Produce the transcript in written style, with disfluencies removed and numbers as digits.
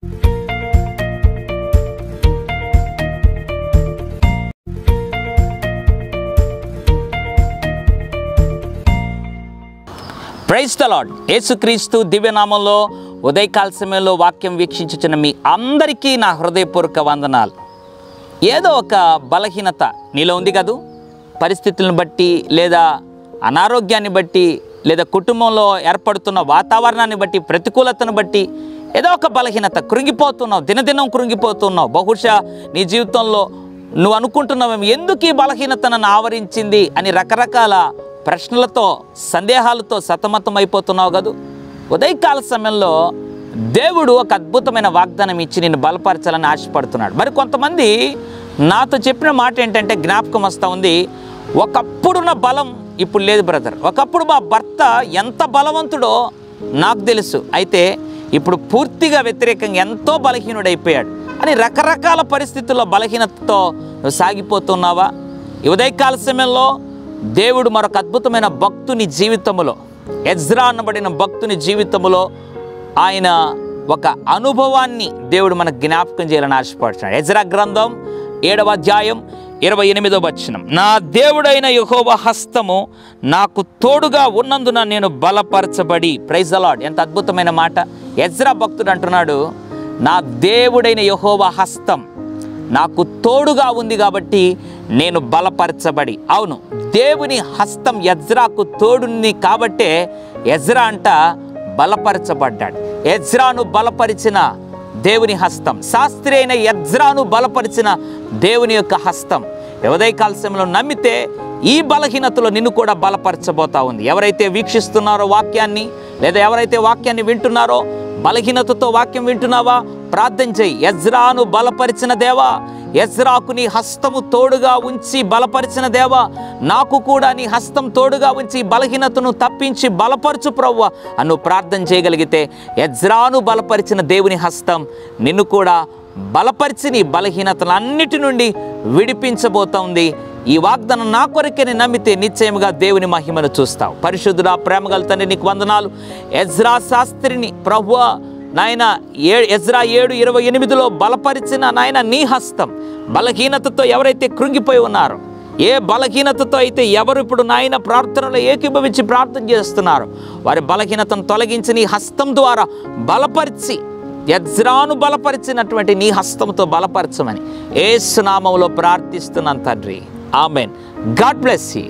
Praise the lord. యేసుక్రీస్తు దివ్యనామంలో ఉదయకాల సమయంలో వాక్యం వీక్షించుచున్న మీ అందరికీ నా హృదయపూర్వక వందనాలు. ఏదో ఒక బలహీనత నీలో ఉంది కదూ. పరిస్థితులను బట్టి, లేదా అనారోగ్యాన్ని బట్టి, లేదా కుటుంబంలో ఏర్పడుతున్న వాతావరణాన్ని బట్టి, ప్రతికూలతను బట్టి ఏదో ఒక బలహీనత, కృంగిపోతున్నావు, దినదినం కృంగిపోతున్నావు. బహుశా నీ జీవితంలో నువ్వు అనుకుంటున్నావు, ఎందుకు ఈ బలహీనత నన్ను ఆవరించింది అని రకరకాల ప్రశ్నలతో, సందేహాలతో సతమతం అయిపోతున్నావు కదూ. ఉదయకాల సమయంలో దేవుడు ఒక అద్భుతమైన వాగ్దానం ఇచ్చి నిన్ను బలపరచాలని ఆశపడుతున్నాడు. మరి కొంతమంది నాతో చెప్పిన మాట ఏంటంటే, జ్ఞాపకం వస్తూ ఉంది, ఒకప్పుడున్న బలం ఇప్పుడు లేదు బ్రదర్. ఒకప్పుడు మా భర్త ఎంత బలవంతుడో నాకు తెలుసు, అయితే ఇప్పుడు పూర్తిగా వ్యతిరేకంగా ఎంతో బలహీనుడైపోయాడు అని రకరకాల పరిస్థితుల్లో బలహీనతతో నువ్వు సాగిపోతున్నావా? ఈ ఉదయకాల సమయంలో దేవుడు మరొక అద్భుతమైన భక్తుని జీవితంలో, ఎజ్రా అనబడిన భక్తుని జీవితంలో ఆయన ఒక అనుభవాన్ని దేవుడు మనకు జ్ఞాపకం చేయాలని ఆశపడుతున్నాడు. ఎజ్రా గ్రంథం 7వ అధ్యాయం 28వ వచనం, నా దేవుడైన యెహోవా హస్తము నాకు తోడుగా ఉన్నందున నేను బలపరచబడి. Praise the lord. ఎంత అద్భుతమైన మాట. ఎజ్రా భక్తుడు అంటున్నాడు, నా దేవుడైన యెహోవా హస్తం నాకు తోడుగా ఉంది కాబట్టి నేను బలపరచబడి. అవును, దేవుని హస్తం ఎజ్రాకు తోడుంది కాబట్టే ఎజ్రా అంట బలపరచబడ్డాడు. ఎజ్రాను బలపరిచిన దేవుని హస్తం, శాస్త్రి అయిన ఎజ్రాను బలపరిచిన దేవుని యొక్క హస్తం ఉదయకాల సమయంలో నమ్మితే ఈ బలహీనతలో నిన్ను కూడా బలపరచబోతా ఉంది. ఎవరైతే వీక్షిస్తున్నారో వాక్యాన్ని, లేదా ఎవరైతే వాక్యాన్ని వింటున్నారో, బలహీనతతో వాక్యం వింటున్నావా, ప్రార్థన చేయి. ఎజ్రాను బలపరిచిన దేవా, ఎజ్రాకు నీ హస్తము తోడుగా ఉంచి బలపరిచిన దేవా, నాకు కూడా నీ హస్తం తోడుగా ఉంచి బలహీనతను తప్పించి బలపరచు ప్రభువా అను ప్రార్థన చేయగలిగితే, ఎజ్రాను బలపరిచిన దేవుని హస్తం నిన్ను కూడా బలపరిచి నీ బలహీనతలన్నిటి నుండి విడిపించబోతోంది. ఈ వాగ్దానం నా కొరకే నమ్మితే నిశ్చయముగా దేవుని మహిమను చూస్తావు. పరిశుద్ధుడా, ప్రేమగల తండ్రి, నీకు వందనాలు. ఎజ్రా శాస్త్రిని ప్రభువా నాయన ఎజ్రా 7:28లో బలపరిచిన నాయన నీ హస్తం, బలహీనతతో ఎవరైతే కృంగిపోయి ఉన్నారో, ఏ బలహీనతతో అయితే ఎవరు ఇప్పుడు నాయన ప్రార్థనలో ఏకీభవించి ప్రార్థన చేస్తున్నారో, వారి బలహీనతను తొలగించి నీ హస్తం ద్వారా బలపరిచి, ఎజ్రాను బలపరిచినటువంటి నీ హస్తంతో బలపరచమని యేసు నామములో ప్రార్థిస్తున్నాను తండ్రి. ఆమెన్. God bless you.